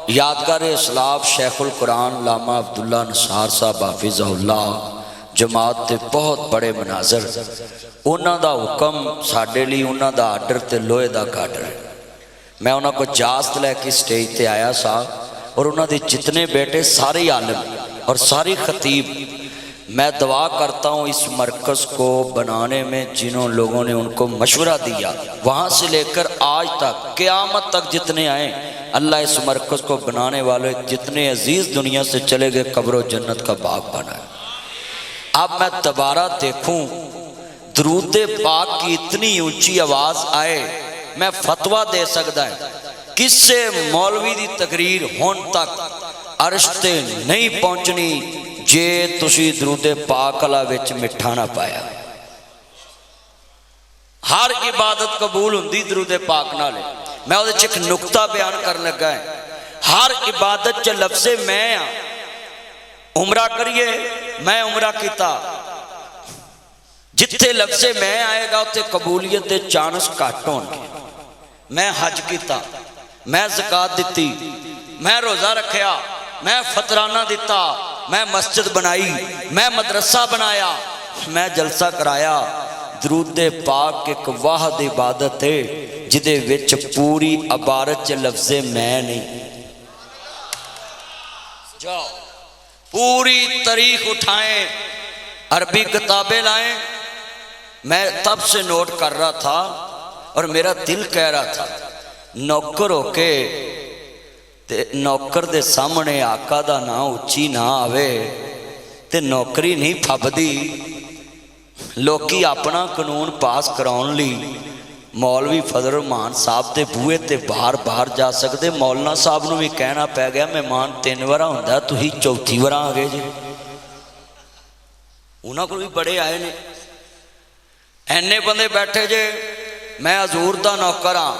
یادگار اسلاف شیخ القرآن علامہ عبداللہ نثار صاحب حافظہ اللہ جماعت تے بہت بڑے مناظر، انہاں دا حکم ساڈے لی انہاں دا آرڈر تے لوہے دا گاڈر ہے۔ میں انہاں کو اجازت لے کے اسٹیج تے آیا سا اور انہاں دے جتنے بیٹے سارے عالم اور ساری خطیب، میں دعا کرتا ہوں اس مرکز کو بنانے میں جنہوں لوگوں نے ان کو مشورہ دیا، وہاں سے لے کر آج تک قیامت تک جتنے آئیں، اللہ اس مرکز کو بنانے والے جتنے عزیز دنیا سے چلے گئے قبر و جنت کا باغ بنائے۔ اب میں دوبارہ دیکھوں درود پاک کی اتنی اونچی آواز آئے، میں فتویٰ دے سکتا ہے کس سے مولوی دی تقریر ہون تک عرش تے نہیں پہنچنی جے تسی درود پاک اللہ وچ مٹھا نہ پایا۔ ہر عبادت قبول ہوندی درود پاک نالے۔ میں وہ ایک نقطہ بیان کر لگا ہے، ہر عبادت چ لفظ میں عمرہ کریے میں عمرہ کیتا، جتھے لفظ میں آئے گا اتنے قبولیت دے چانس کٹ ہون گے۔ میں حج کیتا، میں زکات دیتی، میں روزہ رکھیا، میں فطرانہ دیتا، میں مسجد بنائی، میں مدرسہ بنایا، میں جلسہ کرایا۔ درود پاک ایک واحد عبادت ہے جدے وچ پوری عبارت چ لفظ میں نہیں۔ جاؤ پوری تاریخ اٹھائیں، عربی کتابیں لائیں۔ میں تب سے نوٹ کر رہا تھا اور میرا دل کہہ رہا تھا نوکر ہو کے تے نوکر دے سامنے آقا دا نا اچھی نہ آوے تے نوکری نہیں پھبدی۔ لوکی اپنا قانون پاس کراؤن لی مولوی فضل الرحمان صاحب دے بوئے تے باہر باہر جا سکتے، مولانا صاحب نو بھی کہنا پہ گیا مہمان 3 وارا ہوندا تو ہی 4تھی وارا آ گئے جی۔ انہاں کو بھی بڑے آئے نے، اینے بندے بیٹھے جے۔ میں حضور دا نوکر ہاں،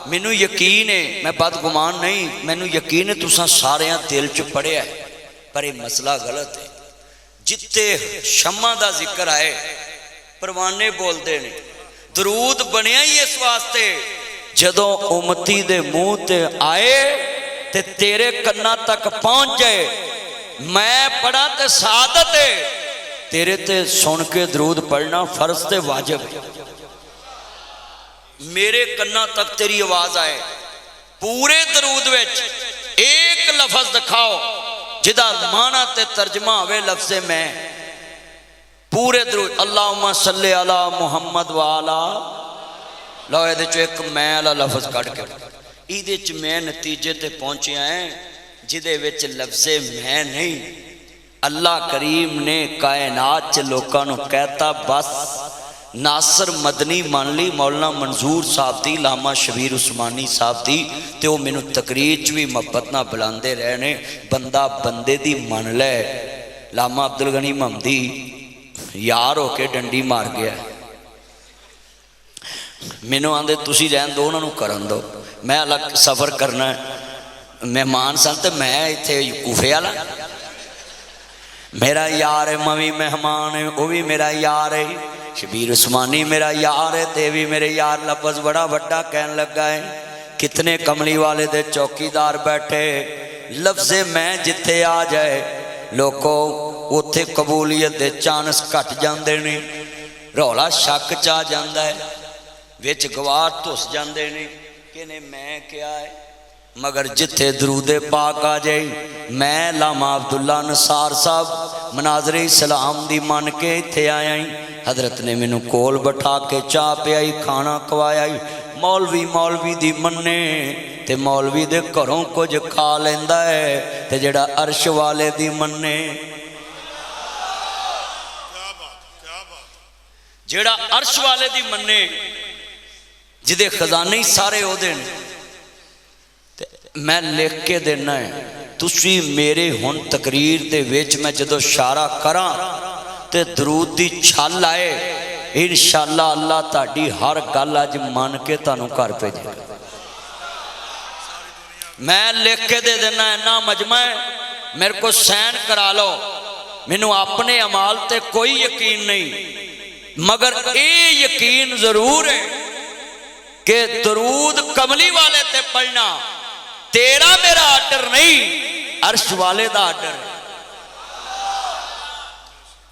مینوں یقین ہے، میں بدگمان نہیں، مینوں یقین ہے تساں ساریاں دل چ پڑھیا ہے، پر یہ مسئلہ غلط ہے۔ جتے شمع دا ذکر آئے پروانے بول دے نے، درود بنیا ہی اس واسطے جدوں امتی دے منہ تے آئے تے تیرے کنا تک پہنچ جائے، میں پڑھا تے سعادت ہے، تیرے تے سن کے درود پڑھنا فرض تے واجب ہے۔ میرے کنا تک تیری آواز آئے، پورے درود وچ ایک لفظ دکھاؤ جدا معنی تے ترجمہ ہوئے لفظ میں۔ پورے درود اللہم صلی علی محمد وعلا لو یہ جو ایک میں علی لفظ کٹ کے ایدے چ میں نتیجے تے پہنچے ہیں جدے وچ لفظ میں نہیں۔ اللہ کریم نے کائنات چ لوکاں نو کہتا بس ناصر مدنی مان لی، مولانا منظور صاحب دی، علامہ شبیر عثمانی صاحب دی، تے وہ مینوں تقریر چ بھی محبت نہ بلاندے رہنے، بندہ بندے دی من لے۔ علامہ عبدالغنی محمدی یار ہو کے ڈنڈی مار گیا، مینوں آندے تسی رہن دو انہاں نوں کرن دو، میں الگ سفر کرنا ہے۔ مہمان سن تے میں ایتھے کوفے والا، میرا یار ہے، میں بھی مہمان ہے، وہ بھی میرا یار ہے، شبیر عثمانی میرا یار ہے، تے بھی میرے یار لفظ بڑا بڑا کہنے لگا ہے۔ کتنے کملی والے دے چوکیدار بیٹھے، لفظ میں جتھے آ جائے لوکو اتھے قبولیت دے چانس کٹ جاندے نے، رولا شک چاہ جاندہ ہے، وچ گوار تس جاندے نے کہ میں کیا ہے۔ مگر جتھے درود پاک آ جائے، میں علامہ عبداللہ نثار صاحب مناظر اسلام دی من کے اتھے آیا ہی، حضرت نے مینوں کول بٹھا کے چاہ پیائی، کھانا کھوایا ہی۔ مولوی دی مننے تے مولوی دے گھروں کچھ کھا لیندا ہے، تے جڑا عرش والے دی مننے، جڑا عرش والے دی مننے، جدے خزانے ہی سارے ہو دین، میں لکھ کے دینا ہے تسی میرے ہن تقریر دے وچ میں جدو اشارہ کراں تے درود دی چھل آئے، انشاءاللہ اللہ تہاڈی ہر گل اج مان کے تانوں گھر بھیجے گا۔ میں لکھ کے دے دینا ہے نا مجمع ہے، میرے کو سین کرا لو، مینوں اپنے عمال تے کوئی یقین نہیں، مگر اے یقین ضرور ہے کہ درود کملی والے تے پڑھنا تیرا میرا آرڈر نہیں۔ نہیں عرش والے دا آرڈر ہے۔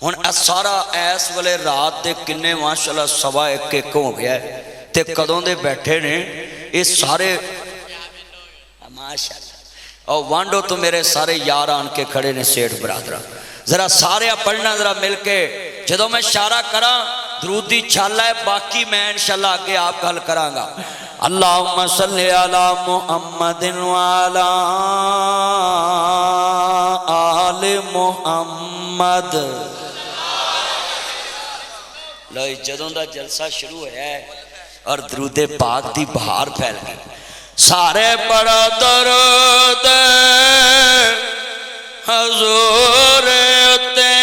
ہن سارا ایس والے رات دے کنے ماشاءاللہ سوا ایک ہو گیا ہے تے کدوں دے بیٹھے نے یہ سارے ماشاءاللہ اور وانڈو تو میرے سارے یار آن کے کھڑے نے سیٹھ برادرہ ذرا سارے پڑھنا ذرا مل کے جدو میں اشارہ کرا درودی چھالا ہے باقی میں انشاءاللہ آگے آپ گل کراں گا۔ اللہم صلی علی محمد وعلی آل محمد۔ لوئی جدوں دا جلسہ شروع ہے اور درود پاک دی بہار پھیل گئی سارے بڑا درود حضور تے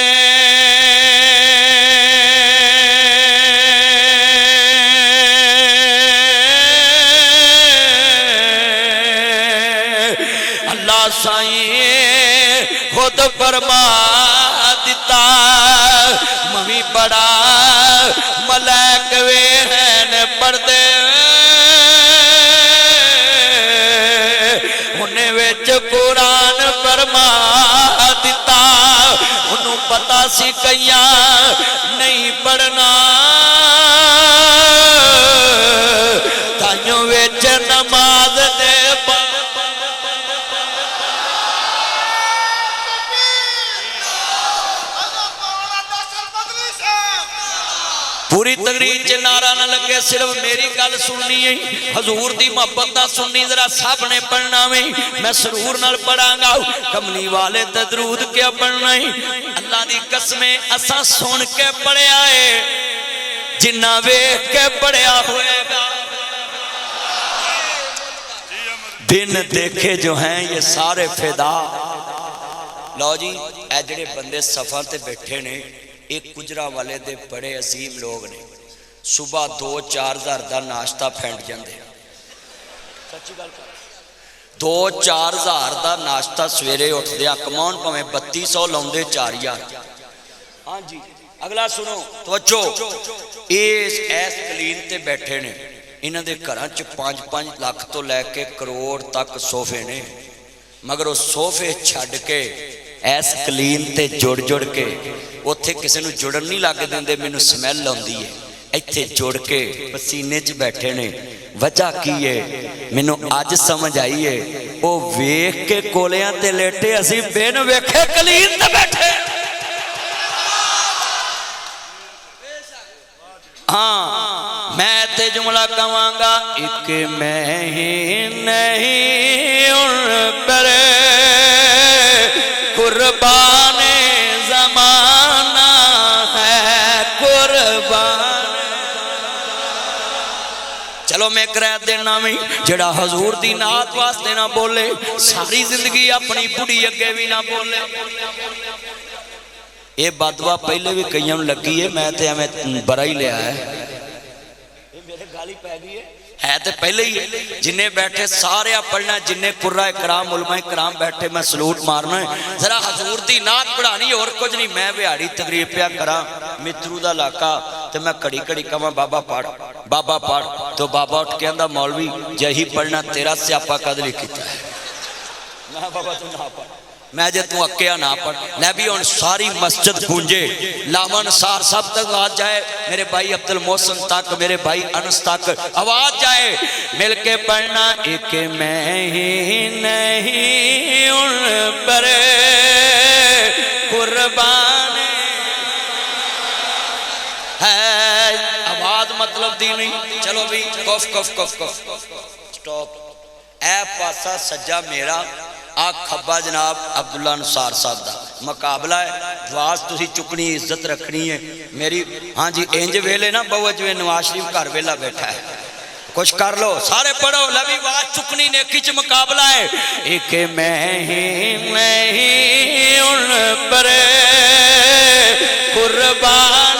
اللہ سائیں خود فرما دیتا ممی بڑا ملائک وین پردے انہیں ویچ قرآن فرما دیتا انہوں پتا سی کئیاں نہیں پڑھنا تائیوں ویچ نماز دے پوری تقریر چ نعرہ نہ لگے صرف میری گل سننی ہے حضور دی محبت نہ سننی ذرا سب نے پڑھنا میں سرور نال پڑھاں گا کملی والے تے درود کیا پڑھنا ہے اللہ دی قسمیں اساں سن کے پڑھیا ہے جنہ ویکھ کے پڑھیا ہوئے گا بن دیکھے جو ہیں یہ سارے فدا۔ لو جی اے جڑے بندے صفاں تے بیٹھے نے ایک گجرا والے دے بڑے عظیم لوگ نے صبح 2-4 ہزار دا ناشتہ پھینٹ جاندے 2-4 ہزار دا ناشتہ سویرے اٹھ دیا کماؤن پہ میں 3200 لاؤندے 4000۔ ہاں جی اگلا سنو توجہ ایس کلین تے بیٹھے نے انہاں دے گھراں چ 5-5 لاکھ تو لے کے کروڑ تک صوفے نے مگر وہ صوفے چھڈ کے ایس کلین تے جڑ کے اوتھے کسے نو جڑن نہیں لگ دیندے مینوں سمیل لاندی ہے ایتھے جڑ کے پسینے چ بیٹھے نے وجہ کی ہے مینوں اج سمجھ آئی ہے او ویکھ کے کولیاں تے لیٹے اسی بن ویکھے کلین تے بیٹھے۔ ہاں میں تے جملہ کہاں گا ایک میں ہی نہیں ان پر قربان زمانہ ہے قربان۔ چلو میں کرا دینا میں جڑا حضور دی نعت واسطے نہ بولے ساری زندگی اپنی بڑی اگے بھی نہ بولے۔ یہ بدوا پہلے بھی کئیوں لگی ہے میں تے ہمیں برائی لے آیا ہے میرے گالی پہ گئی ہے تے پہلے ہی جنہیں بیٹھے سارے پڑھنا جنہیں قرآن کرام علماء کرام بیٹھے میں سلوٹ مارنا ہے ذرا حضور دی نعت پڑھانی اور کچھ نہیں میں بیاڑی تقریب پیا کرا مترو دا علاقہ تو میں کڑی کہاں بابا پڑھ تو بابا اٹھ کے اندھا مولوی یہی پڑھنا تیرا سیاپا قدر کیتا ہے میں بابا تو نہ پڑھ میں جے تو اکیا نہ پڑھ نبی ان ساری مسجد گونجے لامان سار سب تک آواز جائے میرے بھائی عبد المحسن تک میرے بھائی انس تک آواز جائے مل کے پڑھنا ایک میں ہی نہیں ان پر قربان ہے آواز مطلب دی نہیں چلو بھی کف سٹاپ اے پاسا سجا میرا آگ کھبا جناب عبداللہ انصار صاحب دا مقابلہ ہے دواز تسی چکنی عزت رکھنی ہے میری ہاں جی انج ویلے نا بوجوے نواز شریف گھر ویلا بیٹھا ہے کچھ کر لو سارے پڑھو لبی واز چکنی نیکی چ مقابلہ ہے ایک میں ہی نہیں ان پر قربان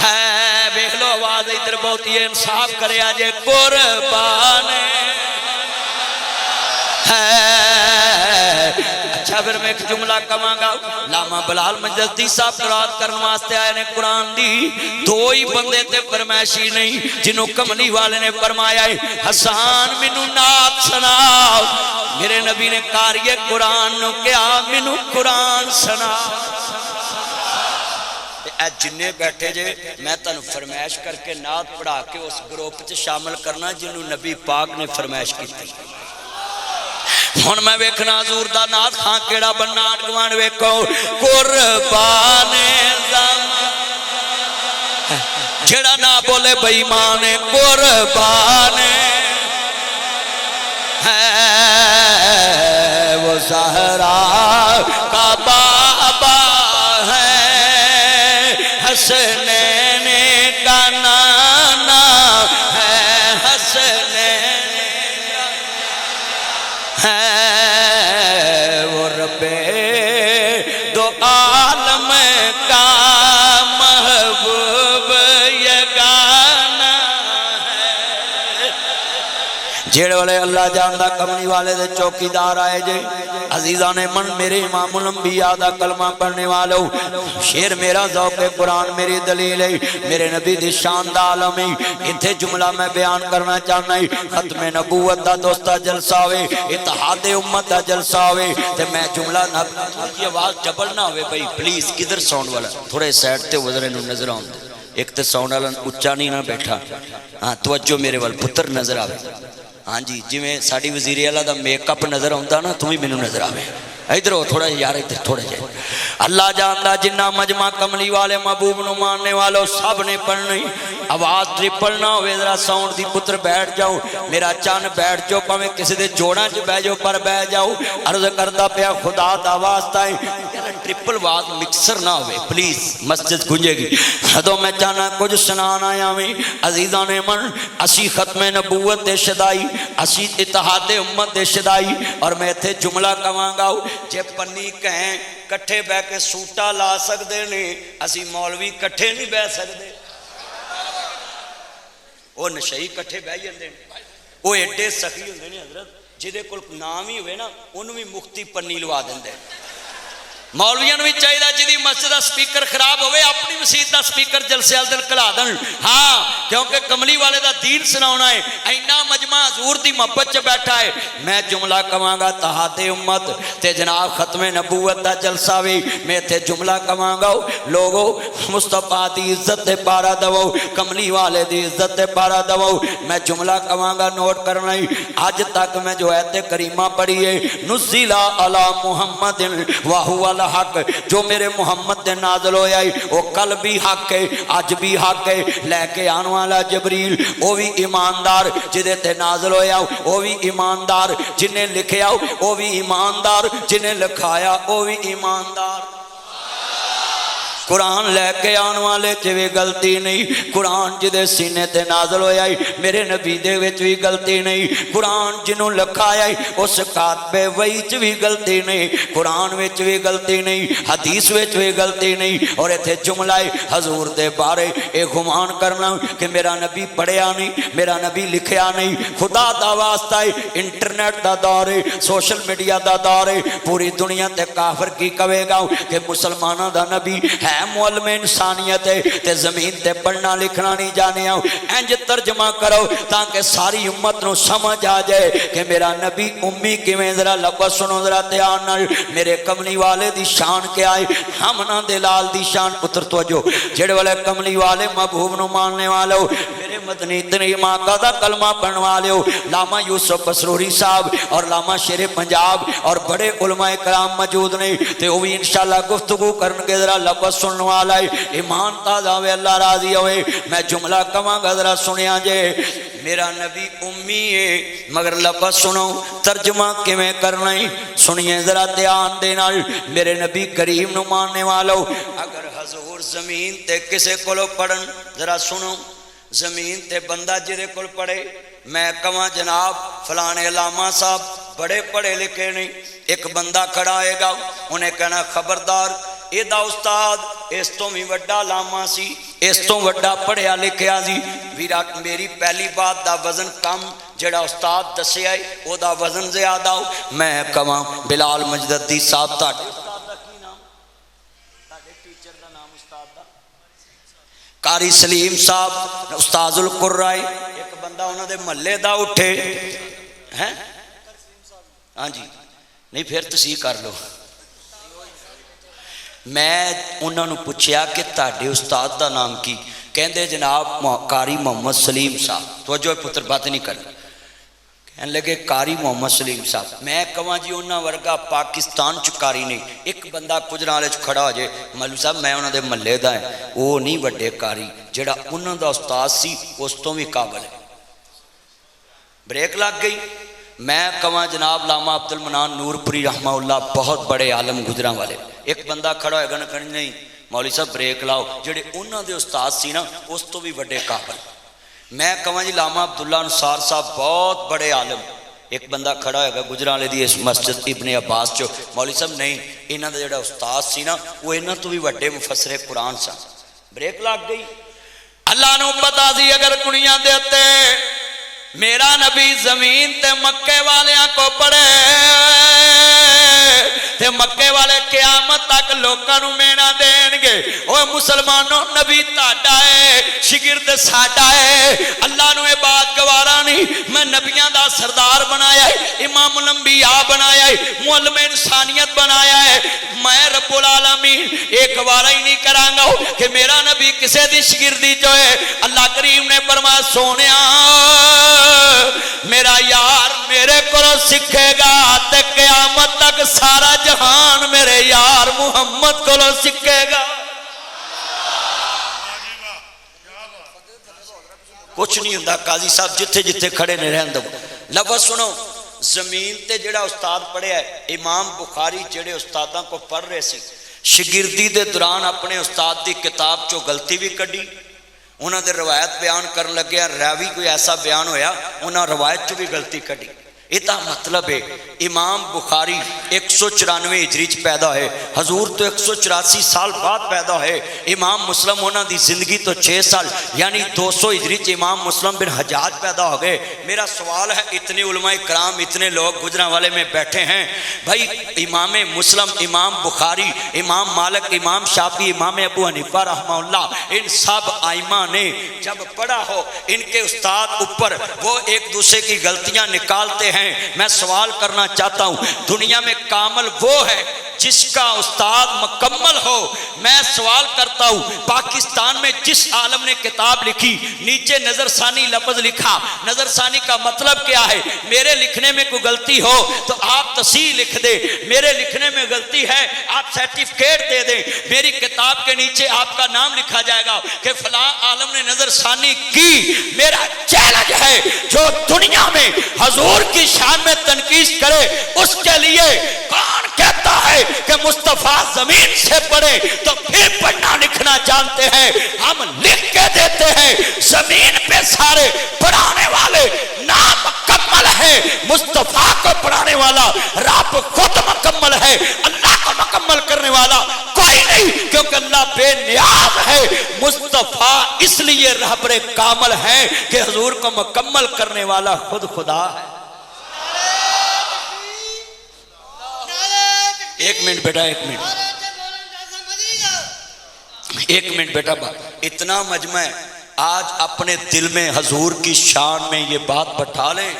ہے بیکھ لو آواز ادھر بہت یہ انصاف کرے آجے قربان اچھا پھر میں ایک جملہ کہاں گا لاما بلال مجلسی صاحب قرآن کرنے واسطے آئے نے قرآن دی دو ہی بندے تے فرمائشی نہیں جنہوں کملی والے نے فرمایا ہے حسان منو نات سناؤ نبی نے قاری قرآن نو کہا مینوں قرآن سنا اے جننے بیٹھے جے میں تانوں فرمائش کر کے نعت پڑھا کے اس گروپ سے شامل کرنا جنہوں نبی پاک نے فرمائش کی تھی ہن میں ویکھنا حضور دا نعت خان کیڑا بننا گوان ویکھو قربان زمان جڑا نہ بولے بے ایمان قربان ہے وہ زہرا کا بابا ہے حسنین کا نانا ہے حسنین ہے وہ رب دو عالم کا محبوب یگانا ہے جیڑ والے اللہ جاندہ کمنی والے دے چوکی دار آئے جے عزیزان من میرے امام الانبیاء دا کلمہ پڑھنے والو شیر میرا ذوق قرآن میری دلیل ہے میرے نبی دی شان دا عالم ہے اتھے جملہ میں بیان کرنا چاہنا ہے ختم نبوت دا دوستہ جلسہ ہوئے اتحاد امت دا جلسہ ہوئے تے میں جملہ یہ آواز ڈبل نہ ہوئے بھائی پلیز کدھر ساؤنڈ والا تھوڑے سیٹ تے وزرے نو نظر آؤں دے ایک تے ساؤنڈ والا اچھا نہیں نہ بیٹھا ہاں توجہ میرے وال پتر نظر آوے ہاں جی جی میں ساڑھی وزیری اللہ دا میک اپ نظر آؤں نا تمہیں میں نظر آوے ادھر ہو تھوڑا یار ادھر تھوڑا جائے اللہ جانتا جنہ مجمع کملی والے محبوب نو ماننے والوں سب نے پڑھنی آواز ٹرپل نہ ہوئے ذرا ساؤنڈ دی پتر بیٹھ جاؤ میرا چان بیٹھ جاؤ پاویں کسی دے جوڑاں چ بیٹھ جاؤ پر بیٹھ جاؤ عرض کرتا پیا خدا دا واسطہ ہے ٹرپل واز مکسر نہ ہوئے پلیز مسجد گنجے گی تو میں چاہنا کچھ سنان آیا میں عزیزان من اسی ختم نبوت دے شدائی اسی اتحاد امت دے شدائی اور میں تھے جملہ کہاں گاؤ جے پنی کہیں کٹھے بے کے سوٹا لا سکدے نہیں اسی مولوی کٹھے نہیں بے سکدے وہ نشئی کٹھے بے جاندے وہ ایڈے سخی ہوندے نے حضرت جدے کول نام ہی ہوئے نا انہوں بھی مختی پنی لوا دیندے مولویاں بھی چاہیے جدی مسجد دا سپیکر خراب ہوئے اپنی مسجد دا سپیکر جلسے دل کلا دن ہاں کیونکہ کملی والے دا دین سناونا ہے اینا مجمع حضور دی محبت چ بیٹھا ہے میں جملہ کہاں گا اتحاد امت تے جناب ختم نبوت دا جلسہ بھی میں تے جملہ کہاں گا لوگو مصطفیٰ دی عزت دے پارا دو کملی والے دی عزت دے پارا دو میں جملہ کہاں گا نوٹ کرنا ہی آج تک میں جو ایت کریمہ پڑھی ہے نزلہ علی محمد وہو حق جو میرے محمد دے نازل ہویا ہے وہ کل بھی حق ہے آج بھی حق ہے لے کے آن والا جبریل وہ بھی ایماندار جدے تے نازل ہویا وہ بھی ایماندار جنہیں لکھیا وہ بھی ایماندار جنہیں لکھایا وہ بھی ایماندار قرآن لے کے آن والے بھی غلطی نہیں قرآن جدے سینے تے نازل ہویا ہے میرے نبی دے وچ بھی غلطی نہیں قرآن جنہوں لکھایا ہے اس کاتبے وچ بھی غلطی نہیں قرآن وچ بھی غلطی نہیں حدیث وچ بھی غلطی نہیں اور ایتھے جملہ حضور دے بارے اے گمان کرنا کہ میرا نبی پڑھیا نہیں میرا نبی لکھیا نہیں خدا دا واسطہ ہے انٹرنیٹ دا دور ہے سوشل میڈیا دا دور ہے پوری دنیا تے کافر کی کہے گا کہ مسلمانہ دا نبی ہے معلم انسانیت ہے تے زمین تے پڑھنا لکھنا نہیں جانے آؤ انج ترجمہ کرو تاکہ ساری امت نو سمجھ آ جائے کہ میرا نبی امی کیویں ذرا لفظ سنو ذرا دھیان نال میرے کملی والے دی شان کیا ہے ہمنا دلال دی شان پتر توجہ جڑے والے کملی والے محبوب نو ماننے والو میرے مدنی اتنی ماں دا کلمہ پڑھن والے ہو لاما یوسف بسروری صاحب اور لاما شیر پنجاب اور بڑے علماء کرام موجود نے تے وہ بھی انشاءاللہ گفتگو کرن کے ذرا لفظ سننے والا ہے ایمان تازہ ہوئے اللہ راضی ہوئے میں جملہ کماں گا ذرا سنیا جے میرا نبی امی ہے مگر لفظ سنو ترجمہ کیویں کرنا ہے سنیے ذرا دھیان دینا میرے نبی کریم نو ماننے والو اگر حضور زمین تے کسے کولو پڑھن ذرا سنو زمین تے بندہ جرے کول پڑھے میں کہاں جناب فلانے علامہ صاحب بڑے پڑھے لکھے نہیں ایک بندہ کھڑا آئے گا انہیں کہنا خبردار اے دا استاد اس تو بھی وڈا لاما سی اس تو وڈا پڑھیا لکھیا سی ویرات میری پہلی بات دا وزن کم جڑا استاد دسیا ہے او دا وزن زیادہ ہو میں کہاں بلال مجددی صاحب تاڑے استاد دا کی نام تاڑے ٹیچر دا نام استاد دا قاری سلیم صاحب استاذ القرائے ایک بندہ انہوں دے محلے دا اٹھے ہیں ہاں جی نہیں پھر تصحیح کر لو. میں انہوں نے پوچھا کہ تہاڈے استاد دا نام کی؟ کہندے جناب قاری محمد سلیم صاحب. توجہ پتر بات نہیں کرنا. کہنے لگے قاری محمد سلیم صاحب. میں کہاں جی انہاں ورگا پاکستان چ قاری نہیں. ایک بندہ گجرالے چ کھڑا ہو جائے مولوی صاحب میں انہاں دے محلے دا ہے، وہ نہیں وڈے قاری. جڑا انہاں دا استاد سی اس تو بھی قابل ہے. بریک لگ گئی. میں کہاں جناب علامہ عبد المنان نور پوری رحمہ اللہ بہت بڑے عالم گجراں والے. ایک بندہ کھڑا ہوئے گا نہ کہنے نہیں مولوی صاحب بریک لاؤ، جڑے انہاں دے استاد سی نا اس تو بھی بڑے قابل. میں کہاں جی علامہ عبداللہ انصار صاحب بہت بڑے عالم. ایک بندہ کھڑا ہوئے گا گجرالے دی اس مسجد ابن عباس چو، مولوی صاحب نہیں انہاں دے جڑا استاد سی نا وہ انہاں تو بھی بڑے مفسر قرآن سن. بریک لگ گئی. اللہ نو پتا سی اگر دنیا دے تے میرا نبی زمین تے مکے والیاں کو پڑھے تے مکے والے قیامت تک لوکاں نو مینا دین گے. اوے مسلمانوں نبی تہاڈا ہے، شاگرد ساڈا ہے. اللہ نو اے بات گوارا نہیں میں نبیاں دا سردار بنایا ہے، امام الانبیاء بنایا ہے، معلم انسانیت بنایا ہے. میں رب العالمین ایک گوارا ہی نہیں کراں گا کہ میرا نبی کسے دی شاگردی جو ہے. اللہ کریم نے فرمایا سونیا میرا یار میرے کو سکھے گا تے قیامت تک سارا جہان میرے یار محمد کو سکھے گا. کچھ نہیں ہوندا قاضی صاحب جتھے جتھے کھڑے نے رہن دو. لفظ سنو زمین تے جڑا استاد پڑھیا ہے امام بخاری جڑے استاداں کو پڑھ رہے سی شاگردی دے دوران اپنے استاد دی کتاب چو غلطی بھی کڈی. انہاں دے روایت بیان کرن لگیا راوی کوئی ایسا بیان ہویا انہاں روایت چو بھی غلطی کڈی. یہ مطلب ہے امام بخاری 194 ہجری چ پیدا ہے، حضور تو 184 سال بعد پیدا ہے. امام مسلم انہاں دی زندگی تو 6 سال یعنی 200 ہجری چ امام مسلم بن حجاج پیدا ہو گئے. میرا سوال ہے اتنے علماء کرام اتنے لوگ گجراں والے میں بیٹھے ہیں بھائی امام مسلم امام بخاری امام مالک امام شافعی امام ابو حنیفہ رحمہ اللہ ان سب ائمہ نے جب پڑھا ہو ان کے استاد اوپر وہ ایک دوسرے کی غلطیاں نکالتے ہیں. میں سوال کرنا چاہتا ہوں دنیا میں کامل وہ ہے جس کا استاد مکمل ہو. میں سوال کرتا ہوں پاکستان میں جس عالم نے کتاب لکھی نیچے نظر ثانی لفظ لکھا، نظر ثانی کا مطلب کیا ہے؟ میرے لکھنے میں کوئی غلطی ہو تو آپ تصحیح لکھ دیں، میرے لکھنے میں غلطی ہے آپ سرٹیفکیٹ دے دیں، میری کتاب کے نیچے آپ کا نام لکھا جائے گا کہ فلاں عالم نے نظر ثانی کی. میرا چیلنج ہے جو دنیا میں حضور کی شان میں تنقید کرے اس کے لیے کون کہتا ہے کہ مصطفیٰ زمین سے پڑھے تو پھر پڑھنا لکھنا جانتے ہیں؟ ہم لکھ کے دیتے ہیں زمین پہ سارے پڑھانے والے نامکمل ہیں، مصطفیٰ کو پڑھانے والا رب خود مکمل ہے، اللہ کو مکمل کرنے والا کوئی نہیں کیونکہ اللہ بے نیاز ہے. مصطفیٰ اس لیے رہبر کامل ہے کہ حضور کو مکمل کرنے والا خود خدا ہے. ایک منٹ بیٹا ایک منٹ بیٹا اتنا مجمع ہے آج اپنے دل میں حضور کی شان میں یہ بات بٹھا لیں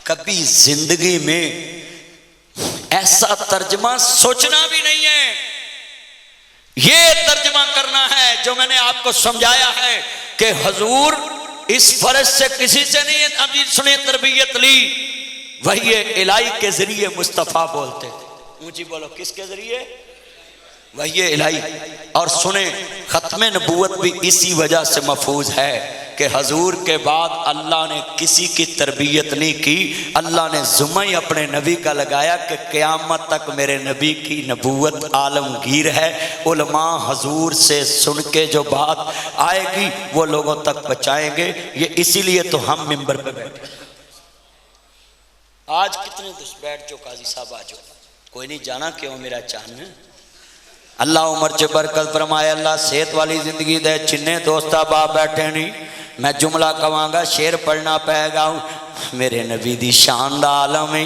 کبھی زندگی میں ایسا ترجمہ سوچنا بھی نہیں ہے. یہ ترجمہ کرنا ہے جو میں نے آپ کو سمجھایا ہے کہ حضور اس فرض سے کسی سے نہیں ابھی سنے تربیت لی، وحی الہی کے ذریعے مصطفیٰ بولتے تھے. اونچی بولو کس کے ذریعے؟ وحی الہی. اور سنیں ختم نبوت بھی اسی وجہ سے محفوظ ہے کہ حضور کے بعد اللہ نے کسی کی تربیت نہیں کی. اللہ نے ذمہ ہی اپنے نبی کا لگایا کہ قیامت تک میرے نبی کی نبوت عالمگیر ہے. علماء حضور سے سن کے جو بات آئے گی وہ لوگوں تک پہنچائیں گے. یہ اسی لیے تو ہم منبر پہ بیٹھے. آج کتنے دس بیٹھ جو قاضی صاحب آج کوئی نہیں جانا کیوں میرا چاند. اللہ عمر چ برکت فرمائے، اللہ صحت والی زندگی دے. چنے دوستا باپ بیٹھے نہیں میں جملہ کہاں گا شعر پڑھنا پائے گا. میرے نبی دی شان دا عالم ہے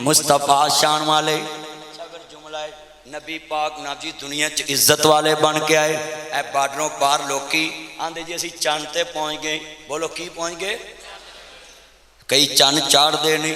مصطفیٰ شان والے. اگر جملہ ہے نبی پاک نبی دنیا چ عزت والے بن کے آئے. اے بارڈروں پار لوکی آندے جی اسی چاند تے پہنچ گئے. بولو کی پہنچ گئے؟ کئی چاند چاڑ دے نہیں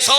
100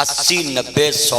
80-90-100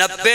90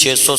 600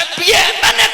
MPA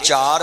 4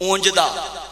ਉਂਝ ਦਾ,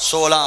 16।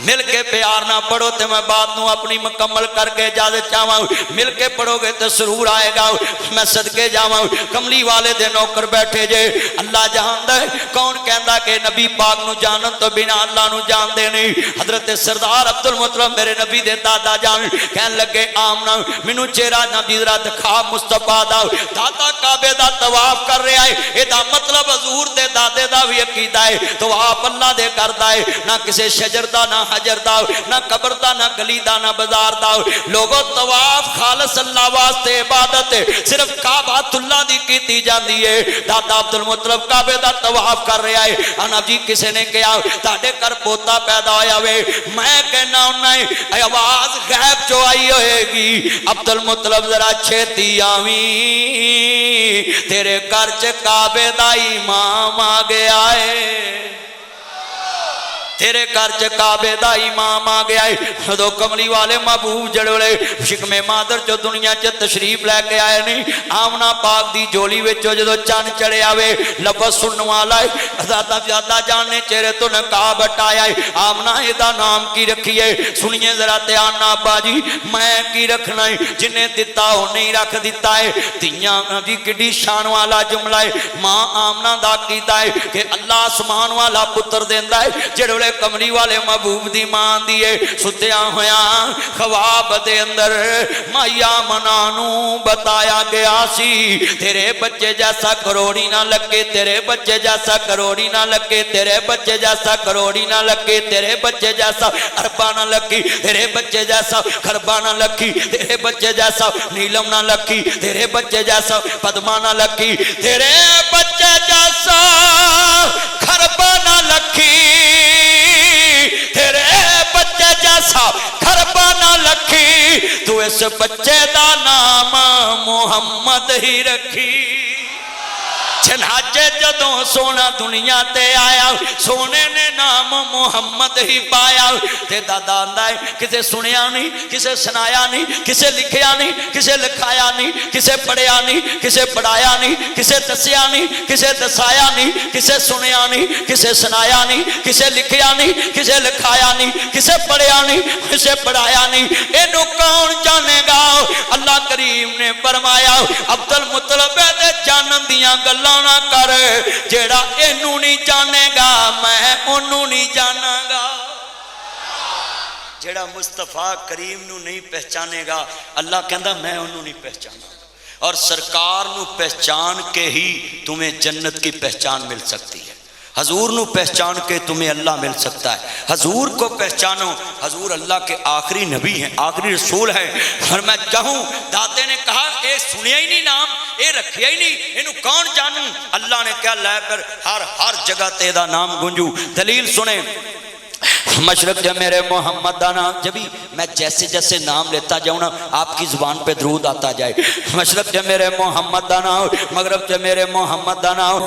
مل کے پیار نہ پڑھو تو میں بات نو اپنی مکمل کر کے اجازت چاہواں مل کے پڑھو گے تو سرور آئے گا میں صدقے جاواں کملی والے دے نوکر بیٹھے جے اللہ جاندا ہے کون کہندا کہ نبی پاک نو جانن تو بنا اللہ نو جان دے نہیں حضرت سردار عبد المطلب میرے نبی دے دادا جان کہن لگے آمنا مینوں چہرہ نبی ذرا دکھا مصطفیٰ دا دادا کعبے دا طواف کر رہا ہے اے دا مطلب حضور دے دادے دا بھی عقیدہ ہے طواف اللہ دے کردا ہے نہ کسے شجر دا نہ حجر دا نہ قبر دا نہ گلی دا نہ بازار دا لوگوں طواف خالص اللہ واسطے عبادت ہے صرف کعبۃ اللہ دی کیتی جاندی ہے دادا عبد المطلب کعبے دا طواف کر رہا ہے انا جی کسے نے کہا تہاڈے گھر پوتا پیدا ہویا وے میں کہنا ہوندا ہے آواز غیب چوں آئی ہوئے گی عبد المطلب ذرا چھتی آویں تیرے گھر چ کعبے دا امام آ گیا ہے تیرے گھر چ کعبے دا امام آ گیا ہے جدو کملی والے محبوب جڑولے شکم مادر جو دنیا چ تشریف لے کے آئے نہیں آمنا پاک دی جولی وچوں جدو چن چڑھے آوے لفظ سنن والا ہے زیادہ جان نے چہرے تو نقاب ہٹایا ہے آمنا دا نام کی رکھیے سنیے ذرا دھیان نال ابا جی میں کی رکھنا ہے جنہیں دتا وہ نہیں رکھ دیتا ہے تیاں جی کڈی شان والا جملہ ہے ماں آمنا دا کیتا ہے کہ اللہ آسمان والا پتر دیندا ہے جڑولے کملی والے محبوب دی ماں دیئے ستیاں ہویاں خواب دے اندر مایا منانو بتایا گیا سی تیرے بچے جیسا کروڑی نہ لگے تیرے بچے جیسا کروڑی نہ لگے تیرے بچے جیسا کروڑی نہ لگے تیرے بچے جیسا اربا نہ لگی تیرے بچے جیسا خربا نہ لگی تیرے بچے جیسا نیلم نہ لگی تیرے بچے جیسا پدما نہ لگی تیرے بچے جیسا خربا نہ لگی تیرے بچے جیسا خربا نہ لکھی تو اس بچے دا نام محمد ہی رکھی چنانچہ جدوں سونا دنیا تے آیا سونے نے نام محمد ہی پایا تے دادا آندا ہے کسے سنیا نہیں کسے سنایا نہیں کسے لکھیا نہیں کسے لکھایا نہیں کسے پڑھیا نہیں کسے پڑھایا نہیں کسے دسیا نہیں کسے دسایا نہیں کسے سنیا نہیں کسے سنایا نہیں کسے لکھیا نہیں کسے لکھایا نہیں کسے پڑھیا نہیں کسے پڑھایا نہیں اینو کون جانے گا اللہ کریم نے فرمایا عبد المطلب دے جانن دیاں گلاں نہ کر جیڑا اینو نہیں جانے گا میں اونوں نہیں جانا گا جیڑا مصطفیٰ کریم نو نہیں پہچانے گا اللہ کہندا میں اونوں نہیں پہچانا اور سرکار نو پہچان کے ہی تمہیں جنت کی پہچان مل سکتی ہے حضور نو پہچان کے تمہیں اللہ مل سکتا ہے حضور کو پہچانو حضور اللہ کے آخری نبی ہیں آخری رسول ہیں اور میں چاہوں دادے نے کہا اے سنیا ہی نہیں نام اے رکھیا ہی نہیں انہوں کون جانوں اللہ نے کہا لے کر ہر جگہ تیدا نام گنجو دلیل سنیں مشرق جب میرے محمد دا نام جبھی میں جیسے جیسے نام لیتا جاؤں نا آپ کی زبان پہ درود آتا جائے مشرق جب میرے محمد دا نام مغرب جب میرے محمد دا نام